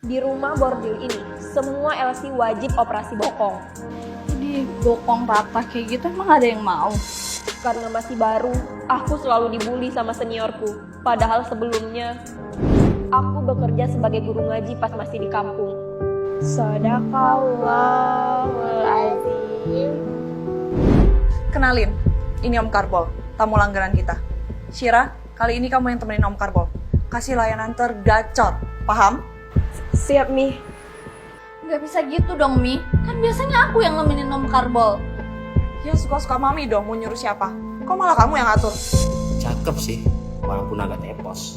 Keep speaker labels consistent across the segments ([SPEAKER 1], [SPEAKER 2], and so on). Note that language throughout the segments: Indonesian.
[SPEAKER 1] Di rumah bordil ini, semua LC wajib operasi bokong.
[SPEAKER 2] Jadi bokong rata kayak gitu emang ada yang mau?
[SPEAKER 1] Karena masih baru, aku selalu dibully sama seniorku. Padahal sebelumnya, aku bekerja sebagai guru ngaji pas masih di kampung. Shadaqallahul azim.
[SPEAKER 3] Kenalin, ini Om Karbol, tamu langganan kita. Syira, kali ini kamu yang temenin Om Karbol. Kasih layanan tergacor, paham?
[SPEAKER 1] Siap, Mi.
[SPEAKER 2] Gak bisa gitu dong, Mi. Kan biasanya aku yang nemenin Om Karbol.
[SPEAKER 3] Ya suka-suka Mami dong, mau nyuruh siapa? Kok malah kamu yang ngatur?
[SPEAKER 4] Cakep sih, walaupun agak tepos.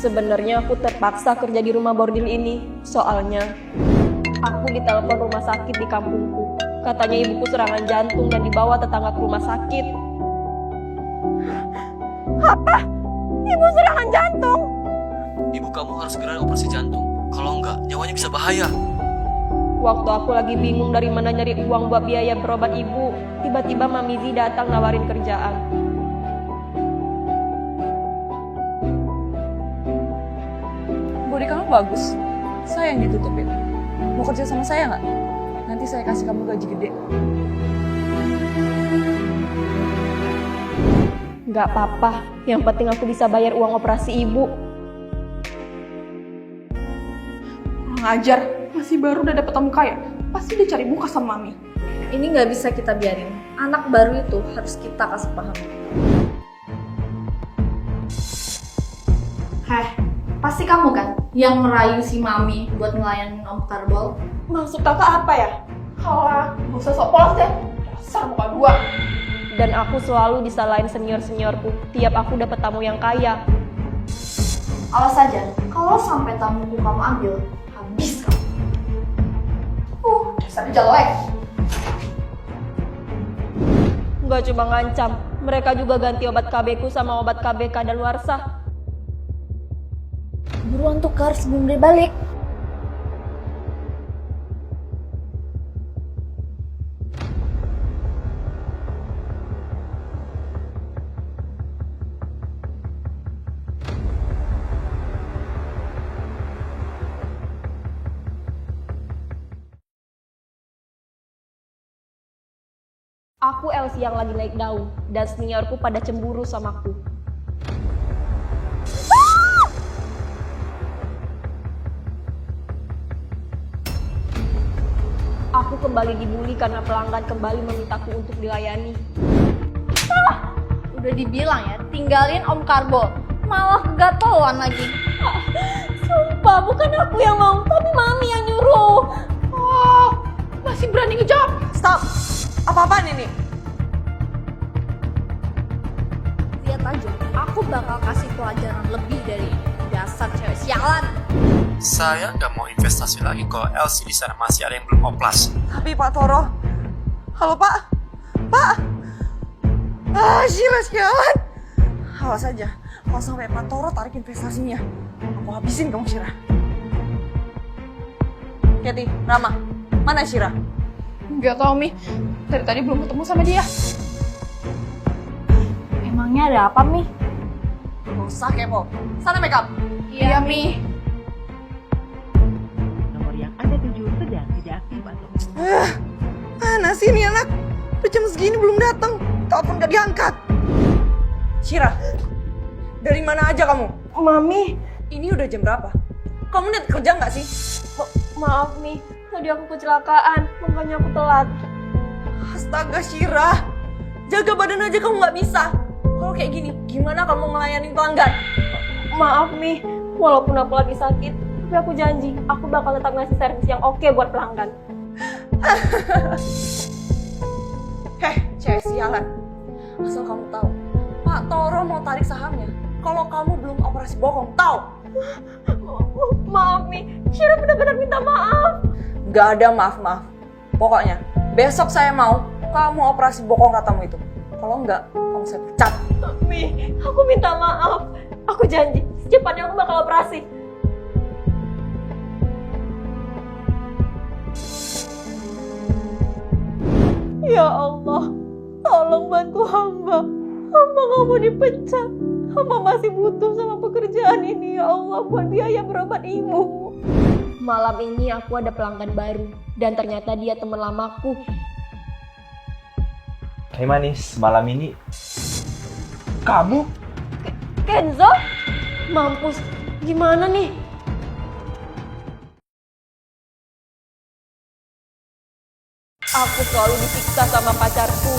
[SPEAKER 1] Sebenarnya aku terpaksa kerja di rumah bordil ini. Soalnya, aku ditelepon rumah sakit di kampungku. Katanya ibuku serangan jantung dan dibawa tetangga ke rumah sakit. Apa? Ibu serangan jantung?
[SPEAKER 5] Ibu kamu harus segera operasi jantung. Kalau enggak, nyawanya bisa bahaya.
[SPEAKER 1] Waktu aku lagi bingung dari mana nyari uang buat biaya berobat ibu, tiba-tiba Mami Zi datang nawarin kerjaan.
[SPEAKER 3] Body kamu bagus. Saya yang ditutupin. Mau kerja sama saya nggak? Nanti saya kasih kamu gaji gede.
[SPEAKER 1] Gak apa-apa, yang penting aku bisa bayar uang operasi ibu.
[SPEAKER 3] Kurang ajar, masih baru udah dapet tamu kaya. Pasti dia cari muka sama Mami.
[SPEAKER 2] Ini gak bisa kita biarin. Anak baru itu harus kita kasih paham. Heh, pasti kamu kan yang merayu si Mami buat ngelayanin Om Karbol?
[SPEAKER 3] Maksud kakak apa ya? Halah, gak usah sok polos deh. Dasar muka gua.
[SPEAKER 1] Dan aku selalu disalahin senior-seniorku tiap aku dapet tamu yang kaya.
[SPEAKER 2] Awas aja, kalau sampai tamuku kamu ambil, habis kamu. Dasar jelek.
[SPEAKER 1] Gak cuma ngancam, mereka juga ganti obat KB ku sama obat KB kadaluarsa.
[SPEAKER 2] Buruan tukar sebelum dia balik.
[SPEAKER 1] Aku LC yang lagi naik daun, dan seniorku pada cemburu sama aku. Aku kembali dibully karena pelanggan kembali memintaku untuk dilayani.
[SPEAKER 2] Udah dibilang ya, tinggalin Om Karbol. Malah kegatolan lagi.
[SPEAKER 1] Sumpah, bukan aku yang mau, tapi Mami yang nyuruh.
[SPEAKER 3] Oh, masih berani ngejawab? Stop! Apa-apaan ini?
[SPEAKER 2] Lihat aja, aku bakal kasih pelajaran lebih dari ini. Dasar cewek sialan.
[SPEAKER 4] Saya nggak mau investasi lagi kalau LC di sana masih ada yang belum oplas.
[SPEAKER 3] Tapi Pak Toro. Halo Pak. Pak. Syira sialan. Awas aja. Kalau sampai Pak Toro tarik investasinya, aku habisin kamu Syira. Keti, Rama, mana Syira?
[SPEAKER 2] Gak tau Mi, dari tadi belum ketemu sama dia. Emangnya ada apa Mi?
[SPEAKER 3] Gak usah kepo. Sana make up.
[SPEAKER 2] Iya Mi.
[SPEAKER 6] Nomor yang Anda tuju sedang tidak aktif atau
[SPEAKER 3] Mana sih ini anak? Udah jam segini belum datang. Telepon gak diangkat. Syira, dari mana aja kamu?
[SPEAKER 1] Mami,
[SPEAKER 3] Ini udah jam berapa? Kamu niat kerja nggak sih?
[SPEAKER 1] maaf Mi, tadi aku kecelakaan, makanya aku telat.
[SPEAKER 3] Astaga Syira, jaga badan aja kamu nggak bisa. Kalau kayak gini, gimana kamu melayani pelanggan?
[SPEAKER 1] Maaf Mi, walaupun aku lagi sakit, tapi aku janji, aku bakal tetap ngasih servis yang oke buat pelanggan.
[SPEAKER 3] Heh, cewek sialan. Asal kamu tahu, Pak Toro mau tarik sahamnya. Kalau kamu belum operasi bohong, tahu?
[SPEAKER 1] Maaf Mi, Syira benar-benar minta maaf.
[SPEAKER 3] Nggak ada maaf-maaf. Pokoknya, besok saya mau kamu operasi bokong katamu itu. Kalau enggak, kamu saya pecat.
[SPEAKER 1] Mi, aku minta maaf. Aku janji, secepatnya aku bakal operasi. Ya Allah, tolong bantu hamba. Hamba nggak mau dipecat. Hamba masih butuh sama pekerjaan ini ya Allah buat biaya berobat ibu. Malam ini aku ada pelanggan baru dan ternyata dia teman lamaku.
[SPEAKER 7] Hai manis, malam ini kamu?
[SPEAKER 1] Kenzo? Mampus, gimana nih? Aku selalu disiksa sama pacarku.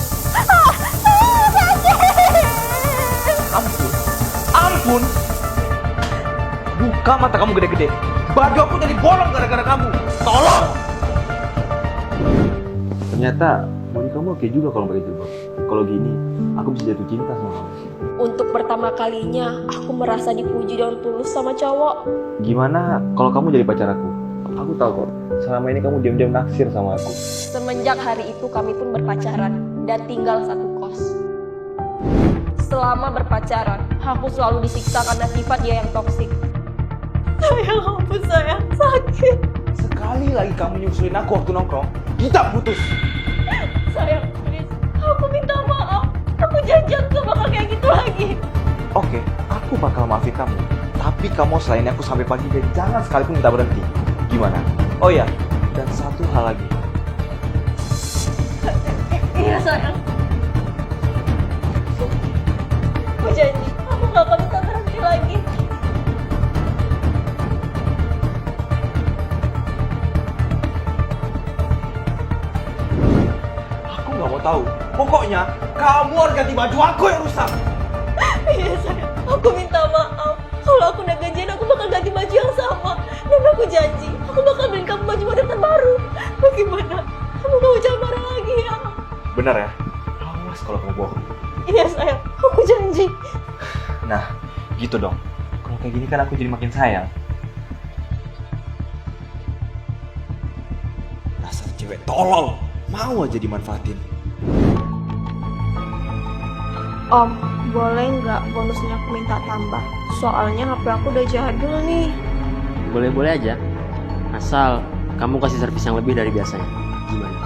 [SPEAKER 7] Ampun, ampun. Buka mata kamu gede-gede. Baju aku jadi bolong gara-gara kamu. Tolong. Ternyata body kamu oke juga kalau pakai jilbab. Kalau gini, aku bisa jatuh cinta sama kamu.
[SPEAKER 1] Untuk pertama kalinya, aku merasa dipuji dan tulus sama cowok.
[SPEAKER 7] Gimana kalau kamu jadi pacar aku? Aku tahu kok, selama ini kamu diam-diam naksir sama aku.
[SPEAKER 1] Semenjak hari itu kami pun berpacaran dan tinggal satu kos. Selama berpacaran, aku selalu disiksa karena sifat dia yang toksik. Sayang, ampun sayang, sakit.
[SPEAKER 7] Sekali lagi kamu nyusulin aku waktu nongkrong, kita putus.
[SPEAKER 1] Sayang, please, aku minta maaf. Aku janji aku gak bakal kayak gitu lagi.
[SPEAKER 7] Oke, aku bakal maafin kamu. Tapi kamu selain aku sampai pagi dan jangan sekalipun minta berhenti. Gimana? Oh ya, dan satu hal lagi.
[SPEAKER 1] Iya sayang. Aku janji, aku gak akan minta berhenti lagi.
[SPEAKER 7] Aku nggak mau tahu. Pokoknya kamu harus ganti baju aku yang rusak.
[SPEAKER 1] Iya sayang, aku minta maaf. Kalau aku udah gajian, aku bakal ganti baju yang sama. Dan aku janji, aku bakal beliin kamu baju model terbaru. Bagaimana? Kamu gak jangan marah lagi ya?
[SPEAKER 7] Benar ya? Awas kalau kamu bohong.
[SPEAKER 1] Iya sayang, aku janji.
[SPEAKER 7] Nah, gitu dong. Kalau kayak gini kan aku jadi makin sayang. Dasar cewek tolol. Mau aja dimanfaatin.
[SPEAKER 1] Om, boleh nggak bonusnya aku minta tambah? Soalnya HP aku udah jadul nih.
[SPEAKER 8] Boleh-boleh aja. Asal kamu kasih servis yang lebih dari biasanya. Gimana?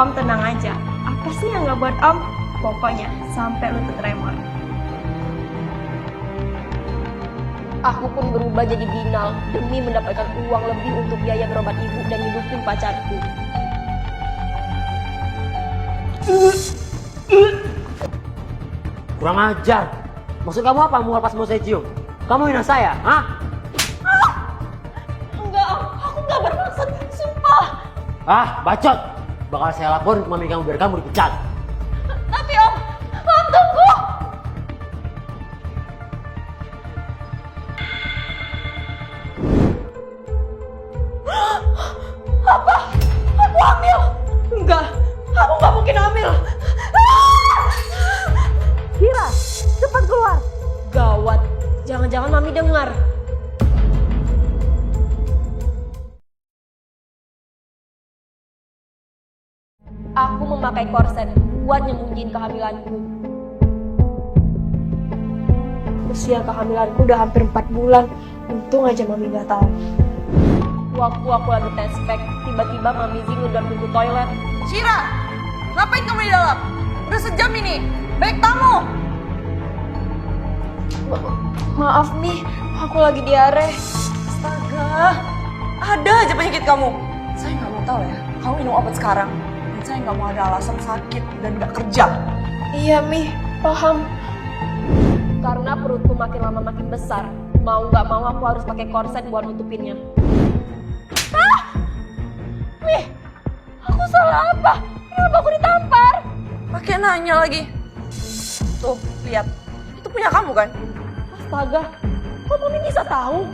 [SPEAKER 1] Om tenang aja. Apa sih yang nggak buat Om? Pokoknya sampai lutut tremor. Aku pun berubah jadi binal demi mendapatkan uang lebih untuk biaya berobat ibu dan hidupin pacarku.
[SPEAKER 8] Kurang ajar. Maksud kamu apa? Mau lepas mau saya cium? Kamu hina saya, hah?
[SPEAKER 1] Enggak, Om. Aku nggak bermaksud. Sumpah.
[SPEAKER 8] Ah, bacot. Bakal saya laporin ke mami kamu biar kamu dipecat.
[SPEAKER 1] Tapi Om tunggu. Apa? Aku hamil? Enggak, aku nggak mungkin hamil. Kira, cepat keluar. Gawat, jangan-jangan mami dengar. Aku memakai korset buat nyembunyiin kehamilanku. Usia kehamilanku udah hampir 4 bulan. Untung aja mami gak tahu. Waktu aku lagi tes pack, tiba-tiba mami Zing udah pintu toilet.
[SPEAKER 3] Shira, ngapain kamu di dalam? Udah sejam ini, baik tamu.
[SPEAKER 1] Maaf nih, aku lagi diare.
[SPEAKER 3] Astaga, ada aja penyakit kamu. Saya nggak mau tahu ya, kamu minum obat sekarang. Dan saya nggak mau ada alasan sakit dan nggak kerja.
[SPEAKER 1] Iya Mi, paham. Karena perutku makin lama makin besar. Mau nggak mau aku harus pakai korset buat nutupinnya. Mi, aku salah apa? Kenapa aku ditampar?
[SPEAKER 3] Pakai nanya lagi. Tuh, lihat. Itu punya kamu kan?
[SPEAKER 1] Astaga, kok mami bisa tahu?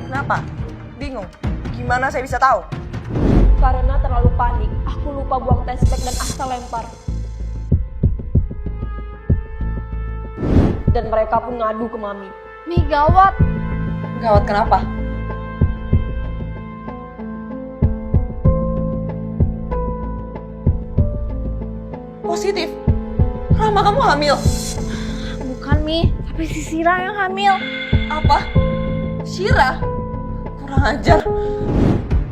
[SPEAKER 3] Kenapa? Bingung? Gimana saya bisa tahu?
[SPEAKER 1] Karena terlalu panik, aku lupa buang tes pack dan asal lempar. Dan mereka pun ngadu ke mami.
[SPEAKER 2] Mi, gawat.
[SPEAKER 3] Gawat kenapa? Positif? Rama kamu hamil?
[SPEAKER 2] Bukan Mi, tapi si Sira yang hamil.
[SPEAKER 3] Apa? Shira? Kurang ajar.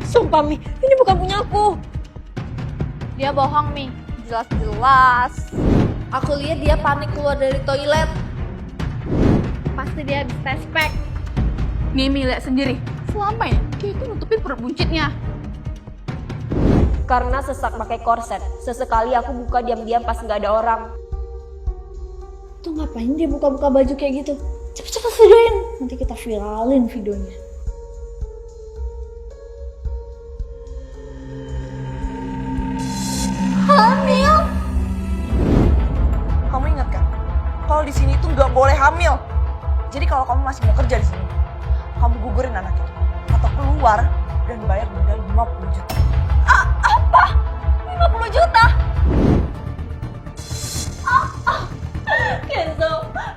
[SPEAKER 1] Sumpah Mi, ini bukan punya aku.
[SPEAKER 2] Dia bohong Mi, jelas-jelas. Aku lihat dia panik keluar dari toilet. Pasti dia habis tes pack.
[SPEAKER 9] Mimi lihat sendiri, selamanya dia itu nutupin perut buncitnya.
[SPEAKER 1] Karena sesak pakai korset, sesekali aku buka diam-diam pas nggak ada orang.
[SPEAKER 2] Tuh ngapain dia buka-buka baju kayak gitu? Cepet-cepet videoin, nanti kita viralin videonya. Hamil?
[SPEAKER 3] Kamu ingat kan? Kalau di sini tuh nggak boleh hamil. Jadi kalau kamu masih mau kerja di sini, kamu gugurin anak itu atau keluar dan bayar denda 50 juta.
[SPEAKER 1] 50 juta? Kenzo,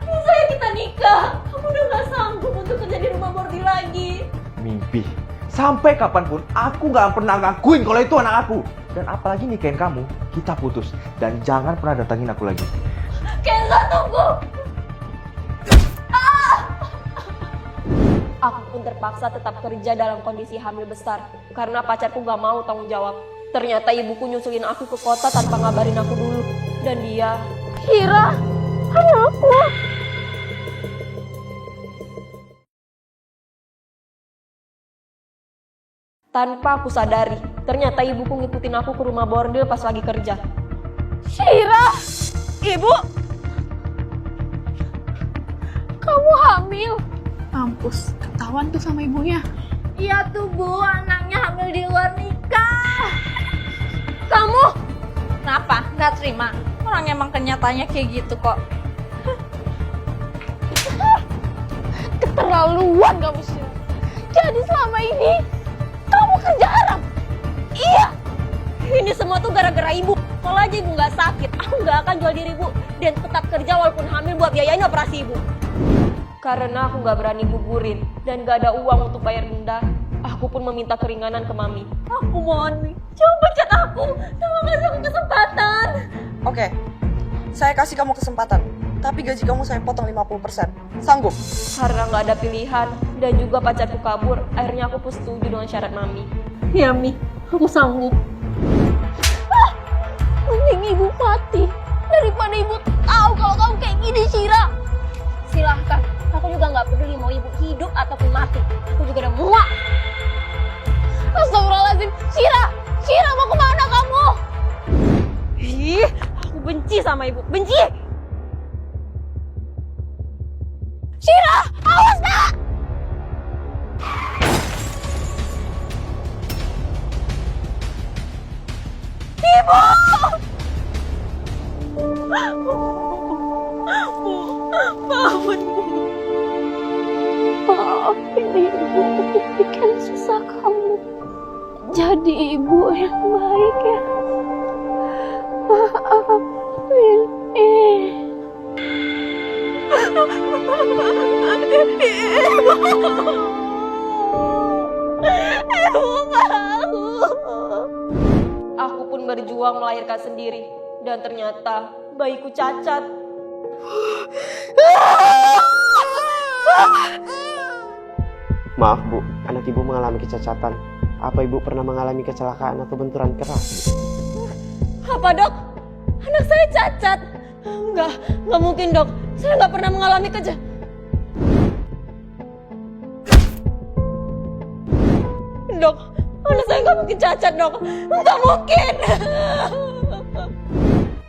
[SPEAKER 1] bisa ya kita nikah? Kamu udah gak sanggup untuk kerja di rumah Bordi lagi.
[SPEAKER 7] Mimpi. Sampai kapanpun aku gak pernah ngakuin kalau itu anak aku. Dan apalagi nikahin kamu, kita putus. Dan jangan pernah datangin aku lagi.
[SPEAKER 1] Kenzo, tunggu! Aku pun terpaksa tetap kerja dalam kondisi hamil besar karena pacarku gak mau tanggung jawab. Ternyata ibuku nyusulin aku ke kota tanpa ngabarin aku dulu. Dan dia... Hira! Anakku! Tanpa aku sadari, ternyata ibuku ngikutin aku ke rumah bordil pas lagi kerja.
[SPEAKER 9] Syira! Ibu! Kamu hamil? Mampus, ketahuan tuh sama ibunya.
[SPEAKER 2] Iya tuh Bu, anaknya hamil di luar nikah.
[SPEAKER 1] Kamu?
[SPEAKER 2] Kenapa? Nggak terima? Orang emang kenyataannya kayak gitu kok.
[SPEAKER 9] Keterlaluan kamu sih. Jadi selama ini kamu kerja haram?
[SPEAKER 1] Iya! Ini semua tuh gara-gara ibu. Kalau aja ibu nggak sakit, aku nggak akan jual diri ibu dan tetap kerja walaupun hamil buat biayain operasi ibu. Karena aku nggak berani gugurin dan nggak ada uang untuk bayar denda, aku pun meminta keringanan ke mami. Aku mohon, Mi, coba pecat aku. Tolong kasih aku kesempatan.
[SPEAKER 3] Oke, saya kasih kamu kesempatan. Tapi gaji kamu saya potong 50%. Sanggup?
[SPEAKER 1] Karena nggak ada pilihan dan juga pacarku kabur, akhirnya aku pun setuju dengan syarat mami. Ya, Mi, aku sanggup.
[SPEAKER 9] Mending ibu mati daripada ibu tahu kalau kamu kayak gini, Syira.
[SPEAKER 1] Silahkan, aku juga nggak peduli mau ibu hidup ataupun mati. Aku juga udah muak.
[SPEAKER 9] Astagfirullahaladzim. Syira! Syira, mau kemana kamu?
[SPEAKER 1] Ih, aku benci sama ibu, benci.
[SPEAKER 9] Syira! Awas, Nak!
[SPEAKER 1] Ibu! Bangun, Bu.
[SPEAKER 9] Maafin ibu, bikin susah kamu. Jadi ibu yang baik ya. Maafin
[SPEAKER 1] Ibu mau. Aku pun berjuang melahirkan sendiri dan ternyata bayiku cacat.
[SPEAKER 10] Maaf Bu, anak ibu mengalami kecacatan. Apa ibu pernah mengalami kecelakaan atau benturan keras?
[SPEAKER 1] Apa, Dok? Anak saya cacat. Nggak mungkin, Dok. Saya nggak pernah mengalami Dok, anak saya nggak mungkin cacat, Dok. Nggak mungkin.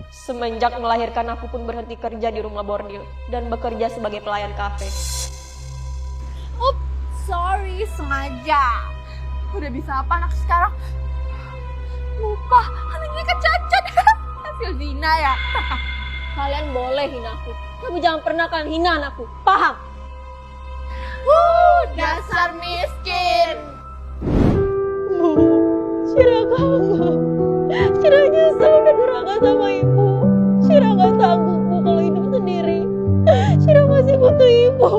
[SPEAKER 1] Semenjak melahirkan, aku pun berhenti kerja di rumah bordil dan bekerja sebagai pelayan kafe.
[SPEAKER 2] Sorry, sengaja.
[SPEAKER 9] Udah bisa apa anak sekarang? Lupa, anaknya kecacat. Hasil zina ya.
[SPEAKER 1] Kalian boleh hina aku, tapi jangan pernah kalian hina anakku. Paham?
[SPEAKER 9] Dasar miskin.
[SPEAKER 1] Bu, Syira kangen. Syira nyesel udah durhaka sama ibu. Syira gak sanggup, Bu, kalau hidup sendiri. Syira masih butuh ibu.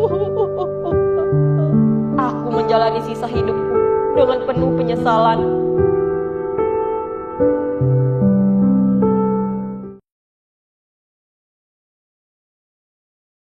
[SPEAKER 1] Aku menjalani sisa hidupku dengan penuh penyesalan